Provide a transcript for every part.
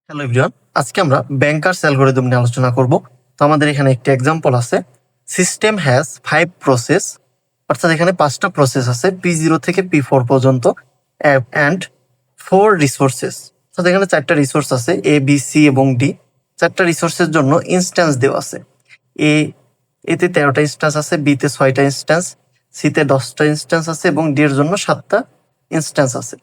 Hello everyone, আজকে আমরা bankers algorithm নিয়ে আলোচনা করব। তো আমাদের এখানে একটি এক্সাম্পল আছে, সিস্টেম হ্যাজ 5 প্রসেস, অর্থাৎ এখানে 5টা প্রসেস আছে P0 থেকে P4 পর্যন্ত অ্যান্ড 4 রিসোর্সেস। অর্থাৎ এখানে 4টা রিসোর্স আছে, এ বি সি এবং ডি। 4টা রিসোর্সের জন্য ইনস্ট্যান্স দেওয়া আছে। এতে 13টা ইনস্ট্যান্স আছে, বিতে 6টা ইনস্ট্যান্স, সিতে 10টা ইনস্ট্যান্স আছে এবং ডি এর জন্য 7টা ইনস্ট্যান্স আছে।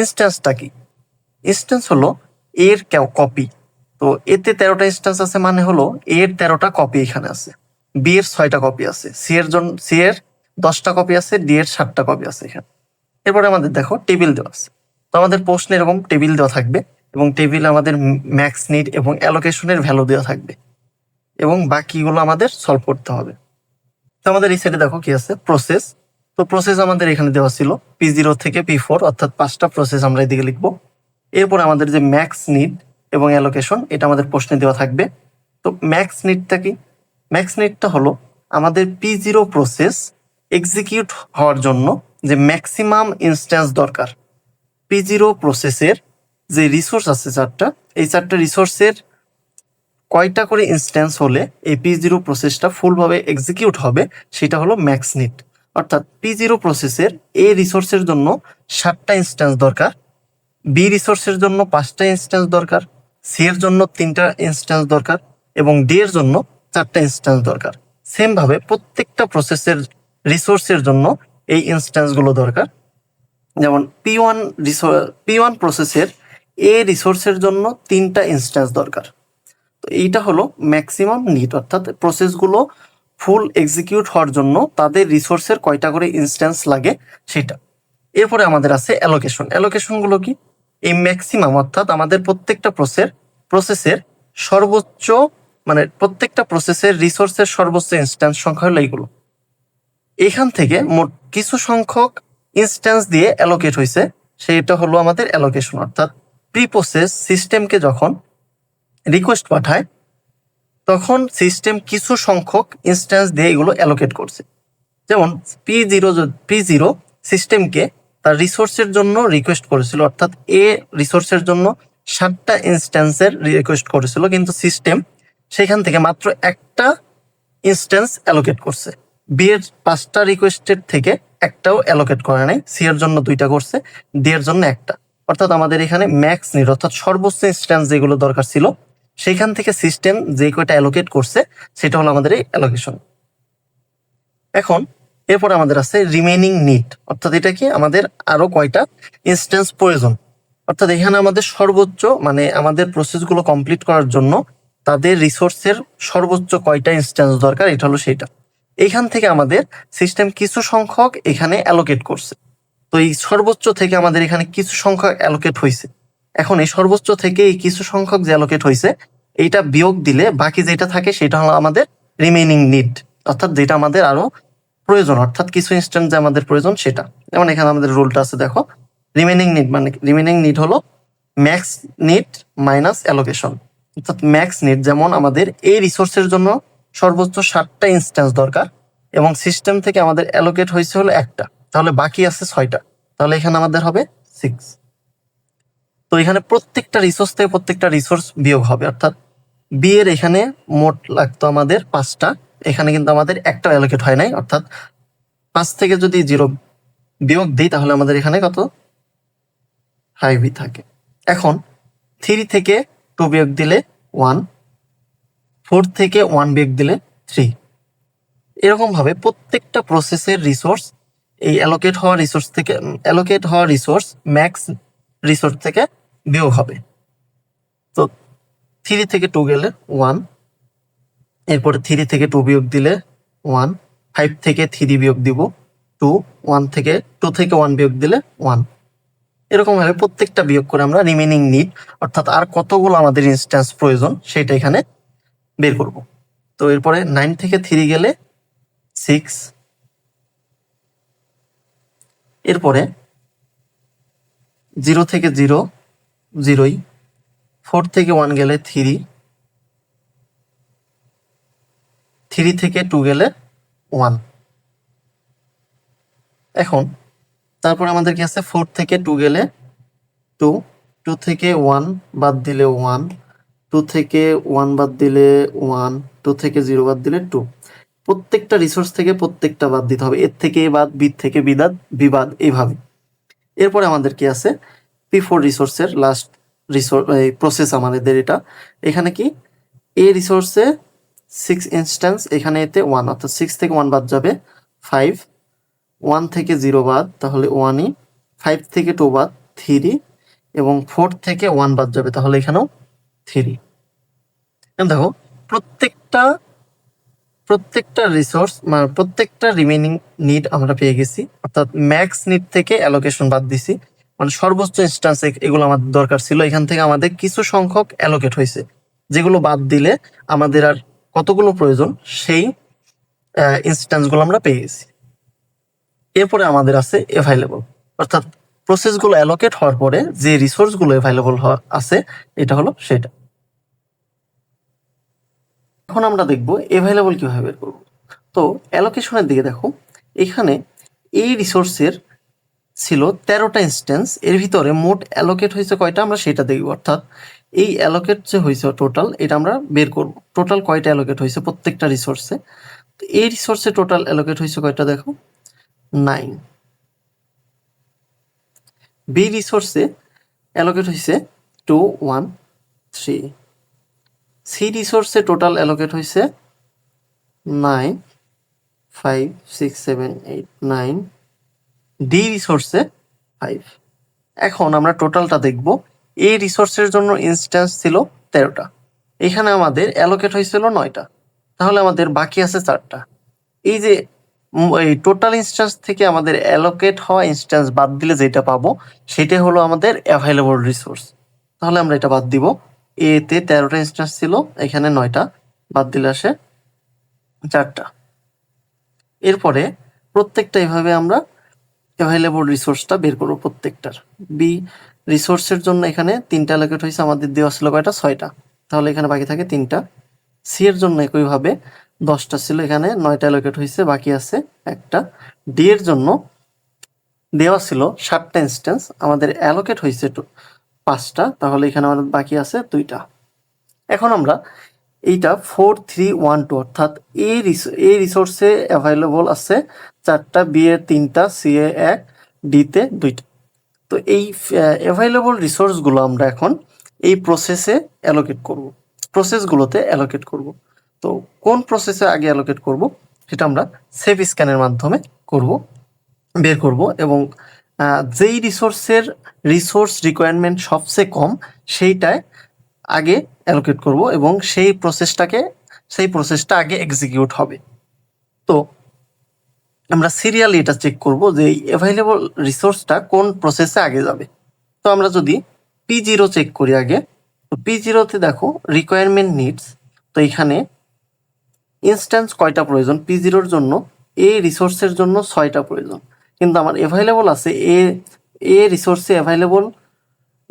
ইনস্ট্যান্সটা কি? ইনস্ট্যান্স হলো এর কপি। তো এতে 13টা ইনস্ট্যান্স আছে, মানে হলো এর 13টা কপি এখানে আছে, বি এর 6টা কপি আছে, সি এর 10টা কপি আছে, ডি এর 7টা কপি আছে এখানে। এরপরে আমাদের দেখো টেবিল দেওয়া আছে। তো আমাদের প্রশ্নে এরকম টেবিল দেওয়া থাকবে এবং টেবিলে আমাদের ম্যাক্স নিড এবং অ্যালোকেশনের ভ্যালু দেওয়া থাকবে এবং বাকিগুলো আমাদের সলভ করতে হবে। তো আমাদের এই সাইডে দেখো কি আছে, প্রসেস। তো প্রসেস আমাদের এখানে দেওয়া ছিল P0 থেকে P4, অর্থাৎ 5টা প্রসেস আমরা এদিকে লিখবো। এরপর আমাদের যে ম্যাক্স নিড এবং অ্যালোকেশন, এটা আমাদের প্রশ্নে দেওয়া থাকবে। তো ম্যাক্স নিডটা কি? ম্যাক্স নিডটা হলো আমাদের P0 প্রসেস এক্সিকিউট হওয়ার জন্য যে ম্যাক্সিমাম ইনস্ট্যান্স দরকার। P0 প্রসেসের যে রিসোর্স আছে 4টা, এই 4টা রিসোর্সের কয়টা করে ইনস্ট্যান্স হলে এই P0 প্রসেসটা ফুলভাবে এক্সিকিউট হবে, সেটা হলো ম্যাক্স নিড। অর্থাৎ P0 প্রসেসের এ রিসোর্সের জন্য 7টা ইনস্ট্যান্স দরকার, বি রিসোর্সের জন্য 5টা ইনস্ট্যান্স দরকার, সি এর জন্য 3টা ইনস্ট্যান্স দরকার এবং ডি এর জন্য 4টা ইনস্ট্যান্স দরকার। সেম ভাবে প্রত্যেকটা প্রসেসের রিসোর্সের জন্য এই ইনস্ট্যান্সগুলো দরকার। যেমন P1 প্রসেসের এ রিসোর্সের জন্য 3টা ইনস্ট্যান্স দরকার। তো এইটা হলো ম্যাক্সিমাম নিড, অর্থাৎ প্রসেসগুলো ফুল এক্সিকিউট হওয়ার জন্য তাদের রিসোর্সের কয়টা করে ইনস্ট্যান্স লাগে সেটা। এরপরে আমাদের আছে অ্যালোকেশন। অ্যালোকেশনগুলো কি? এই ম্যাক্সিমাম, অর্থাৎ আমাদের প্রত্যেকটা প্রসেসের সর্বোচ্চ, মানে প্রত্যেকটা প্রসেসের রিসোর্সের সর্বোচ্চ ইনস্ট্যান্স সংখ্যা হলো এইগুলো। এখান থেকে মোট কিছু সংখ্যক ইনস্ট্যান্স দিয়ে অ্যালোকেট হয়েছে, সেটা হলো আমাদের অ্যালোকেশন। অর্থাৎ প্রি প্রসেস সিস্টেমকে যখন রিকোয়েস্ট পাঠায়, তখন সিস্টেম কিছু সংখ্যক ইনস্ট্যান্স দিয়ে এগুলো অ্যালোকেট করছে। যেমন P0 সিস্টেমকে তার রিসোর্সের জন্য রিকোয়েস্ট করেছিল, অর্থাৎ এ রিসোর্সের জন্য 7টা ইনস্ট্যান্সের রিকোয়েস্ট করেছিল, কিন্তু সিস্টেম সেখান থেকে মাত্র একটা ইনস্ট্যান্স অ্যালোকেট করছে। বি এর 5টা রিকোয়েস্টের থেকে একটাও অ্যালোকেট করে নাই, সি এর জন্য 2টা করছে, ডি এর জন্য একটা। অর্থাৎ আমাদের এখানে ম্যাক্স নিড, অর্থাৎ সর্বোচ্চ ইনস্ট্যান্স যেগুলো দরকার ছিল, সেখান থেকে সিস্টেম যে কয়টা অ্যালোকেট করছে সেটা হলো আমাদের এই অ্যালোকেশন। এখন এরপর আমাদের আছে রিমেইনিং নিড, অর্থাৎ এটা কি, আমাদের আরো কয়টা ইনস্ট্যান্স প্রয়োজন। অর্থাৎ এখানে আমাদের সর্বোচ্চ, মানে আমাদের প্রসেসগুলো কমপ্লিট করার জন্য তাদের রিসোর্সের সর্বোচ্চ কয়টা ইনস্ট্যান্স দরকার, এটা হলো সেটা। এখান থেকে আমাদের সিস্টেম কিছু সংখ্যক এখানে অ্যালোকেট করছে। তো এই সর্বোচ্চ থেকে আমাদের এখানে কিছু সংখ্যক অ্যালোকেট হয়েছে। এখন এই সর্বোচ্চ থেকে এই কিছু সংখ্যক যে অ্যালোকেট হয়েছে, এইটা বিয়োগ দিলে বাকি যেটা থাকে সেটা হলো আমাদের রিমেইনিং নিড, অর্থাৎ যেটা আমাদের আরো প্রয়োজন, অর্থাৎ কিছু ইনস্ট্যান্স যে আমাদের প্রয়োজন সেটা। যেমন এখানে আমাদের রুলটা আছে, দেখো রিমেইনিং নিড মানে রিমেইনিং নিড হলো ম্যাক্স নিড মাইনাস অ্যালোকেশন। অর্থাৎ ম্যাক্স নিড যেমন আমাদের এই রিসোর্সের জন্য সর্বোচ্চ 7টা ইনস্ট্যান্স দরকার এবং সিস্টেম থেকে আমাদের অ্যালোকেট হয়েছে হলো একটা, তাহলে বাকি আছে 6টা, তাহলে এখানে আমাদের হবে 6। তো এখানে প্রত্যেকটা রিসোর্স থেকে প্রত্যেকটা রিসোর্স বিয়োগ হবে, অর্থাৎ বি এর এখানে মোট লাগতো আমাদের 5টা, এখানে কিন্তু আমাদের একটা অ্যালোকেট হয় নাই, অর্থাৎ 5 থেকে যদি 0 বিয়োগ দিই তাহলে আমাদের এখানে কত 5 থাকে। এখন 3 থেকে 2 বিয়োগ দিলে 1, 4 থেকে 1 বিয়োগ দিলে 3। এরকম ভাবে প্রত্যেকটা প্রসেসের রিসোর্স এই অ্যালোকেট হওয়া রিসোর্স ম্যাক্স রিসোর্স থেকে বিয়োগ হবে। তো 3 থেকে 2 গেলে 1, এরপরে 3 থেকে 2 বিয়োগ দিলে 1, 5 থেকে 3 বিয়োগ দিব 2, 2 থেকে 1 বিয়োগ দিলে 1। এরকম ভাবে প্রত্যেকটা বিয়োগ করে আমরা রিমেইনিং নিড, অর্থাৎ আর কতগুলো আমাদের ইনস্ট্যান্স প্রয়োজন সেটা এখানে বের করব। তো এরপরে 9 থেকে 3 গেলে 6, এরপরে 0 থেকে 0 0ই, 4 থেকে 1 গেলে 3, 3 থেকে 2 গেলে 1। এখন তারপর আমাদের কি আছে, 4 থেকে 2 গেলে 2, 2 থেকে 1 বাদ দিলে 1, 2 থেকে 1 বাদ দিলে 1, 2 থেকে 0 বাদ দিলে 2। প্রত্যেকটা রিসোর্স থেকে প্রত্যেকটা বাদ দিতে হবে, এর থেকে এ বাদ, বি থেকে বিবাদ এইভাবে। এরপরে আমাদের কি আছে, P4 রিসোর্সের লাস্ট প্রসেস আমাদের এটা। এখানে কি এ রিসোর্সে 6 ইনস্ট্যান্স, এখানে এতে 1, অর্থাৎ 6 থেকে 1 বাদ যাবে 5, 1 থেকে 0 বাদ তাহলে 1ই, 5 থেকে 2 বাদ 3, এবং 4 থেকে 1 বাদ যাবে তাহলে এখানেও 3। দেখো প্রত্যেকটা রিসোর্স মানে প্রত্যেকটা রিমেইনিং নিড আমরা পেয়ে গেছি, অর্থাৎ ম্যাক্স নিড থেকে অ্যালোকেশন বাদ দিছি, মানে সর্বোচ্চ ইনস্ট্যান্স এগুলো আমাদের দরকার ছিল, এখান থেকে আমাদের কিছু সংখ্যক অ্যালোকেট হয়েছে, যেগুলো বাদ দিলে আমাদের আর কতগুলো প্রয়োজন সেই ইনস্ট্যান্সগুলো আমরা পেয়ে গেছি। এরপরে আমাদের আছে অ্যাভাইলেবল, অর্থাৎ প্রসেসগুলো অ্যালোকেট হওয়ার পরে যে রিসোর্সগুলো অ্যাভাইলেবল আছে এটা হলো সেটা। এখন আমরা দেখব অ্যাভাইলেবল কিভাবে বের করব। তো অ্যালোকেশনের দিকে দেখো, এখানে এই রিসোর্সের ছিল 13টা ইনস্ট্যান্স, এর ভিতরে মোট অ্যালোকেট হয়েছে কয়টা আমরা সেটা দেখব, অর্থাৎ এই অ্যালোকেট যে হয়েছে টোটাল এটা আমরা বের করব, টোটাল কয়টা অ্যালোকেট হয়েছে প্রত্যেকটা রিসোর্সে। তো এই রিসোর্সে টোটাল অ্যালোকেট হয়েছে কয়টা দেখো, 9। বি রিসোর্সে অ্যালোকেট হয়েছে 2, 1, 3। সি রিসোর্সে টোটাল অ্যালোকেট হয়েছে 9, 5, 6, 7, 8, 9। ডি রিসোর্সে 5। এখন আমরা টোটালটা দেখব। এই রিসোর্সের জন্য ইনস্ট্যান্স ছিল 13টা, এখানে আমাদের অ্যালোকেট হয়েছিল 9টা, তাহলে আমাদের বাকি আছে 4টা। এই যে এই টোটাল ইনস্ট্যান্স থেকে আমাদের অ্যালোকেট হওয়া ইনস্ট্যান্স বাদ দিলে যেটা পাবো সেটা হলো আমাদের অ্যাভাইলেবল রিসোর্স। তাহলে আমরা এটা বাদ দিব, এতে 13টা ইনস্ট্যান্স ছিল, এখানে 9টা, বাদ দিলে আসে 4টা। এরপরে প্রত্যেকটা এভাবে আমরা অ্যাভাইলেবল রিসোর্সটা বের করবো প্রত্যেকটার। বি রিসোর্সের জন্য এখানে 3টা অ্যালোকেট হয়েছে, আমাদের দেওয়া ছিল কয়টা, 6টা, তাহলে এখানে বাকি থাকে 3টা। সি এর জন্য একইভাবে 10টা ছিল, এখানে 9টা অ্যালোকেট হয়েছে, বাকি আছে একটা। ডি এর জন্য দেওয়া ছিল 7টা ইনস্ট্যান্স, আমাদের অ্যালোকেট হয়েছে 5টা, তাহলে এখানে আমাদের বাকি আছে 2টা। এখন আমরা এইটা 4, 3, 1, 2, অর্থাৎ এই রিসোর্সে অ্যাভাইলেবল আছে 4টা, বি এ 3টা, সি এ 1, ডি তে 2টা। তো এই অ্যাভাইলেবল রিসোর্সগুলো আমরা এখন এই প্রসেসে অ্যালোকেট করব, প্রসেসগুলোতে অ্যালোকেট করব। তো কোন প্রসেসে আগে অ্যালোকেট করব সেটা আমরা সেভ স্ক্যানের মাধ্যমে বের করব, এবং যেই রিসোর্সের রিসোর্স রিকোয়ারমেন্ট সবচেয়ে কম সেইটায় আগে অ্যালোকেট করব, এবং সেই প্রসেসটা আগে এক্সিকিউট হবে। তো আমরা সিরিয়ালি এটা চেক করব যে এই অ্যাভাইলেবল রিসোর্সটা কোন প্রসেসে আগে যাবে। তো আমরা যদি P0 চেক করি আগে, তো P0তে দেখো রিকোয়ারমেন্ট নিডস, তো এখানে ইনস্ট্যান্স কয়টা প্রয়োজন, P0-র জন্য এই রিসোর্সের জন্য 6টা প্রয়োজন, কিন্তু আমার অ্যাভাইলেবল আছে এ রিসোর্সে অ্যাভাইলেবল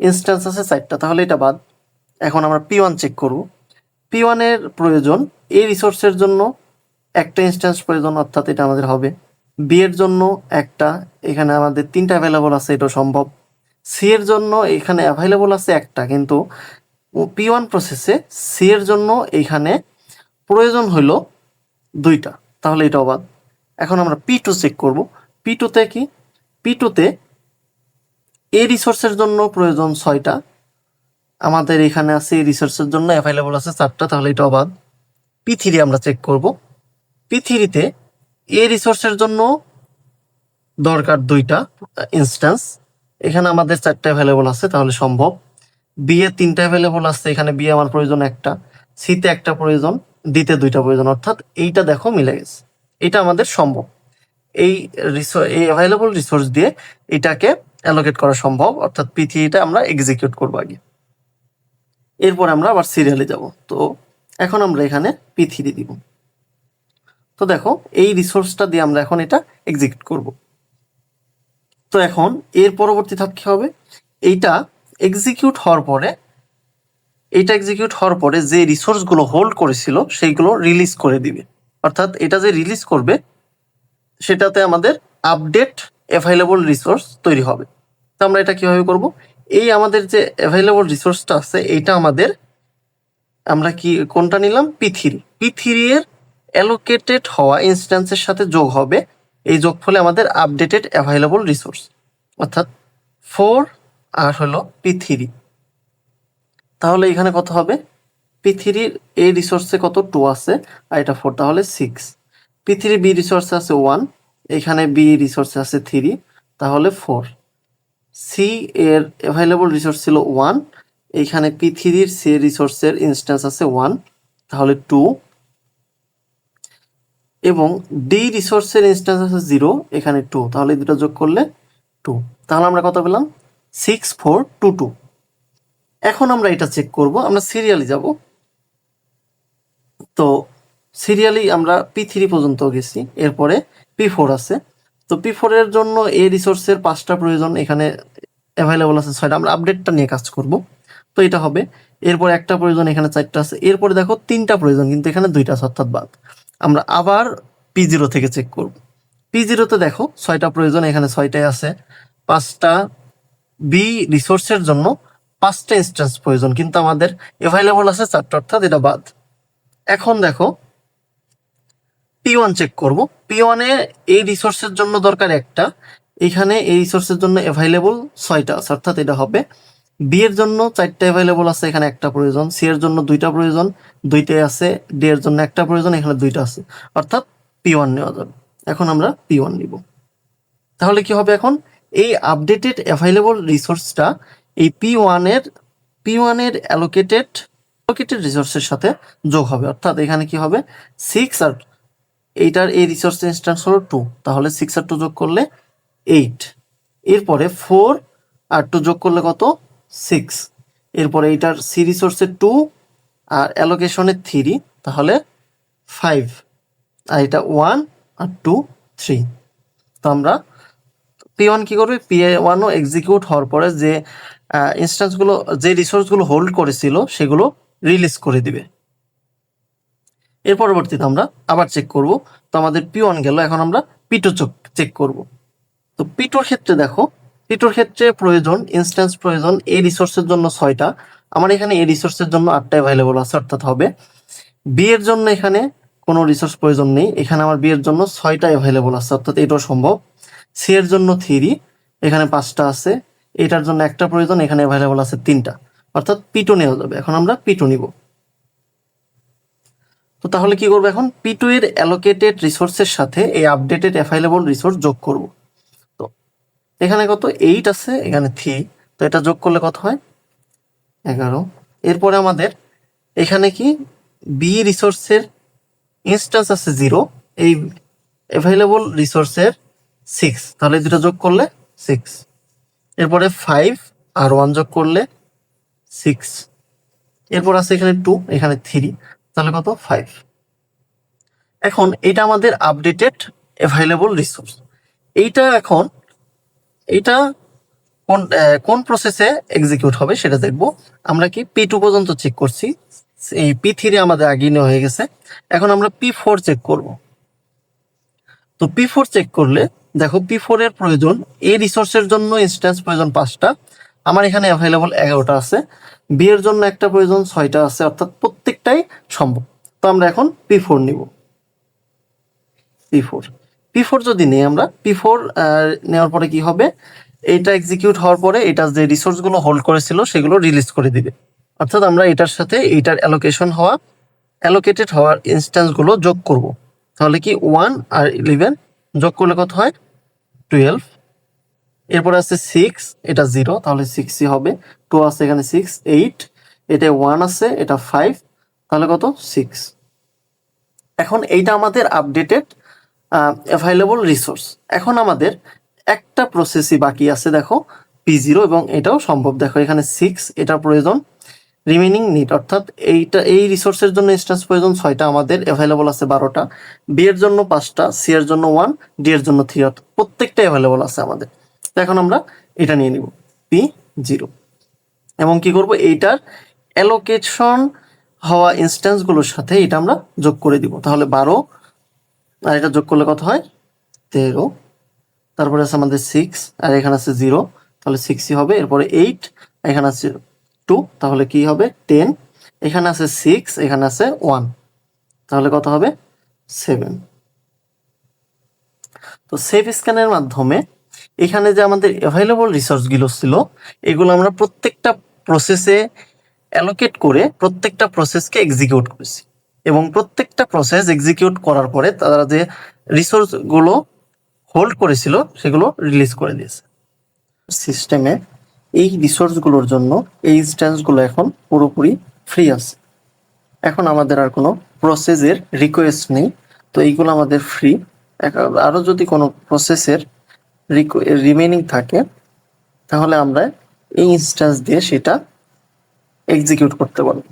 ইনস্ট্যান্স আছে 4টা, তাহলে এটা বাদ। এখন আমরা P1 চেক করব, P1-এর প্রয়োজন এই রিসোর্সের জন্য একটা ইনস্ট্যান্স প্রয়োজন, অর্থাৎ এটা আমাদের হবে। বি এর জন্য একটা, এখানে আমাদের 3টা অ্যাভেলেবল আছে, এটা সম্ভব। সি এর জন্য এখানে অ্যাভেলেবল আছে একটা, কিন্তু P1 প্রসেসে সি এর জন্য এখানে প্রয়োজন হইল 2টা, তাহলে এটা বাদ। এখন আমরা P2 চেক করব, P2-তে কি, P2-তে এই রিসোর্সের জন্য প্রয়োজন 6টা, আমাদের এখানে আছে এই রিসোর্সের জন্য অ্যাভেলেবল আছে 4টা, তাহলে এটা বাদ। P3 আমরা চেক করব, P3-তে এই রিসোর্সের জন্য দরকার 2টা ইনস্ট্যান্স, এখানে আমাদের 4টা অ্যাভেলেবল আছে, তাহলে সম্ভব। বি এ 3টা অ্যাভেলেবল আছে, এখানে বি আমার প্রয়োজন একটা, সিতে একটা প্রয়োজন, ডিতে 2টা প্রয়োজন, অর্থাৎ এইটা দেখো মিলে গেছে, এটা আমাদের সম্ভব। এই অ্যাভেলেবল রিসোর্স দিয়ে এটাকে অ্যালোকেট করা সম্ভব, অর্থাৎ P3-টা আমরা এক্সিকিউট করবো আগে, এরপর আমরা আবার সিরিয়ালে যাব। তো এখন আমরা এখানে P3 দিব। তো দেখো এই রিসোর্সটা দিয়ে আমরা এখন এটা এক্সিকিউট করব। তো এখন এর পরবর্তী ধাপ কি হবে, এইটা এক্সিকিউট হওয়ার পরে যে রিসোর্সগুলো হোল্ড করেছিল সেইগুলো রিলিজ করে দিবে, অর্থাৎ এটা যে রিলিজ করবে সেটাতে আমাদের আপডেট অ্যাভেলেবল রিসোর্স তৈরি হবে। তো আমরা এটা কিভাবে করব, এই আমাদের যে অ্যাভেলেবল রিসোর্সটা আছে এইটা আমাদের আমরা কি কোনটা নিলাম P3 এর অ্যালোকেটেড হওয়া ইনস্ট্যান্সের সাথে যোগ হবে, এই যোগফলে আমাদের আপডেটেড অ্যাভেলেবল রিসোর্স, অর্থাৎ 4 আর হলো P3। তাহলে এখানে কত হবে, P3 এই রিসোর্সে কত 2 আছে আর এটা 4, তাহলে 6। P3 বি রিসোর্সে আছে 1, এখানে বি রিসোর্সে আছে 3, তাহলে 4। সি এর অ্যাভেলেবল রিসোর্স ছিল 1, এইখানে P3 সি রিসোর্সের ইনস্ট্যান্স আছে 1, তাহলে 2, এবং ডি রিসোর্সের ইনস্ট্যান্স আছে 0, এখানে 2, তাহলে দুটো যোগ করলে 2, তাহলে আমরা কত পেলাম 6 4 2 2। এখন আমরা এটা চেক করব, আমরা সিরিয়ালি যাব। তো সিরিয়ালি আমরা P3 পর্যন্ত গেছি, এরপরে P4 আছে। তো P4 এর জন্য এই রিসোর্সের 5টা প্রয়োজন, এখানে অ্যাভেলেবল আছে 6টা, আমরা আপডেটটা নিয়ে কাজ করব। তো এটা হবে, এরপর একটা প্রয়োজন, এখানে 4টা আছে, এরপরে দেখো 3টা প্রয়োজন কিন্তু এখানে 2টা আছে, অর্থাৎ বাদ। আমরা আবার P0 থেকে চেক করব। P0 তে দেখো 6টা প্রয়োজন, এখানে 6টাই আছে। 5টা বি রিসোর্সের জন্য 5টা ইনস্ট্যান্স প্রয়োজন, কিন্তু আমাদের অ্যাভেলেবল আছে 4টা, অর্থাৎ এটা বাদ। এখন দেখো P1 চেক করব। P1 এ এই রিসোর্সের জন্য দরকার একটা, এখানে এই রিসোর্সের জন্য অ্যাভেলেবল 6টা আছে, অর্থাৎ এটা হবে। বি এর জন্য 4টা অ্যাভেলেবল আছে, এখানে একটা প্রয়োজন। সি এর জন্য 2টা প্রয়োজন, 2টাই আছে। ডি এর জন্য একটা প্রয়োজন, এখানে 2টা আছে, অর্থাৎ P1 নেওয়া যাবে। এখন আমরা P1 নিব। তাহলে কি হবে, এখন এই আপডেটেড অ্যাভেলেবল রিসোর্সটা এই P1 এর অ্যালোকেটেড রিসোর্সের সাথে যোগ হবে, অর্থাৎ এখানে কি হবে 6 আর এইটার এই রিসোর্স ইনস্ট্যান্স হলো 2, তাহলে 6 আর 2 যোগ করলে 8। এরপরে 4 আর 2 যোগ করলে কত 6। এরপরে এইটার সি রিসোর্সের 2 আর অ্যালোকেশনের 3, তাহলে 5। আর এটা 1 আর 2 3। তো আমরা P1 কি করবে, P1 ও এক্সিকিউট হওয়ার পরে যে ইনস্ট্যান্সগুলো, যে রিসোর্সগুলো হোল্ড করেছিল সেগুলো রিলিজ করে দিবে। এর পরবর্তীতে আমরা আবার চেক করব। তো আমাদের P1 গেল, এখন আমরা P2 চেক করব। তো P2 ক্ষেত্রে দেখো, P2 ক্ষেত্রে প্রয়োজন ইনস্ট্যান্স প্রয়োজন এই রিসোর্সের জন্য 6টা, আমার এখানে এই রিসোর্সের জন্য 8টা অ্যাভেলেবল আছে, অর্থাৎ হবে। বি এর জন্য এখানে কোনো রিসোর্স প্রয়োজন নেই, এখানে আমার বি এর জন্য 6টা অ্যাভেলেবল আছে, অর্থাৎ এটাও সম্ভব। সি এর জন্য 3, এখানে 5টা আছে। এটার জন্য একটা প্রয়োজন, এখানে অ্যাভেলেবল আছে 3টা, অর্থাৎ P2 নেওয়া যাবে। এখন আমরা P2 নিব। তো তাহলে কি করবো, এখন P2 এর অ্যালোকেটেড রিসোর্সের সাথে এই আপডেটেড অ্যাভেলেবল রিসোর্স যোগ করব। তো এখানে কত 8 আছে, এখানে 3, তো এটা যোগ করলে কত হয় 11। এরপরে আমাদের এখানে কি বি রিসোর্সের ইনস্ট্যান্স আছে 0, এই অ্যাভেলেবল রিসোর্সের 6, তাহলে দুটো যোগ করলে 6। এরপরে 5 আর 1 যোগ করলে 6। এরপর আছে এখানে 2, এখানে 3, তাহলে কত 5। এখন এটা আমাদের আপডেটেড অ্যাভেলেবল রিসোর্স। এইটা কোন প্রসেসে এক্সিকিউট হবে সেটা দেখব। আমরা কি P2 পর্যন্ত চেক করছি, এই P3 আমাদের আগে নেওয়া হয়ে গেছে। এখন আমরা P4 চেক করব। তো P4 চেক করলে দেখো P4 এর প্রয়োজন এই রিসোর্সের জন্য ইনস্ট্যান্স প্রয়োজন 5টা, আমার এখানে অ্যাভেলেবল 11টা আছে। বি এর জন্য একটা প্রয়োজন 6টা আছে, অর্থাৎ প্রত্যেকটাই সম্ভব। তো আমরা এখন P4 নিব। P4 যদি নেই আমরা, P4 নেওয়ার পরে কি হবে, এটা এক্সিকিউট হওয়ার পরে এটা যে রিসোর্সগুলো হোল্ড করেছিল সেগুলো রিলিজ করে দিবে, অর্থাৎ আমরা এটার সাথে এইটার অ্যালোকেটেড হওয়ার ইনস্ট্যান্সগুলো যোগ করব। তাহলে কি 1 আর 11 যোগ করলে কত হয় 12। এরপরে আছে 6, এটা 0, তাহলে 6ই হবে। 2 আছে এখানে 6, 8, এটা 1 আছে, এটা 5, তাহলে কত 6। এখন এইটা আমাদের আপডেটেড অ্যাভেলেবল রিসোর্স। এখন আমাদের একটা প্রসেসই বাকি আছে, দেখো P0, এবং এটাও সম্ভব। দেখো এখানে 6, এটা প্রয়োজন। রিমেনিং নিড, অর্থাৎ এই রিসোর্সের জন্য ইনস্ট্যান্স প্রয়োজন 6টা, আমাদের অ্যাভেলেবল আছে 12টা। বি এর জন্য 5টা, সি এর জন্য 1, ডি এর জন্য 3, অর্থাৎ প্রত্যেকটা অ্যাভেলেবল আছে আমাদের। তো এখন আমরা এটা নিয়ে নিব P0, এবং কি করব, এইটার অ্যালোকেশন হওয়া ইনস্ট্যান্সগুলোর সাথে এটা আমরা যোগ করে দিব। তাহলে 12 আর এটা যোগ করলে কত হয় 13। তারপরে আছে আমাদের 6 আর এখানে আছে 0, তাহলে 6ই হবে। এরপরে 8 এখানে আছে 2, তাহলে কি হবে 10, এখানে আছে 6, এখানে আছে 1, তাহলে কত হবে 7। তো সেভ স্ক্যানের মাধ্যমে এখানে যে আমাদের অ্যাভেলেবল রিসোর্সগুলো ছিল এগুলো আমরা প্রত্যেকটা প্রসেসে অ্যালোকেট করে প্রত্যেকটা প্রসেসকে এক্সিকিউট করেছি, এবং প্রত্যেকটা প্রসেস এক্সিকিউট করার পরে তারা যে রিসোর্সগুলো হোল্ড করেছিল সেগুলো রিলিজ করে দিয়েছে। সিস্টেমে এই রিসোর্সগুলোর জন্য এই ইনস্ট্যান্সগুলো এখন পুরোপুরি ফ্রি আছে। এখন আমাদের আর কোনো প্রসেসের রিকোয়েস্ট নেই, তো এইগুলো আমাদের ফ্রি। আরও যদি কোনো প্রসেসের রিমেনিং থাকে তাহলে আমরা এই ইনস্ট্যান্স দিয়ে সেটা এক্সিকিউট করতে পারবো।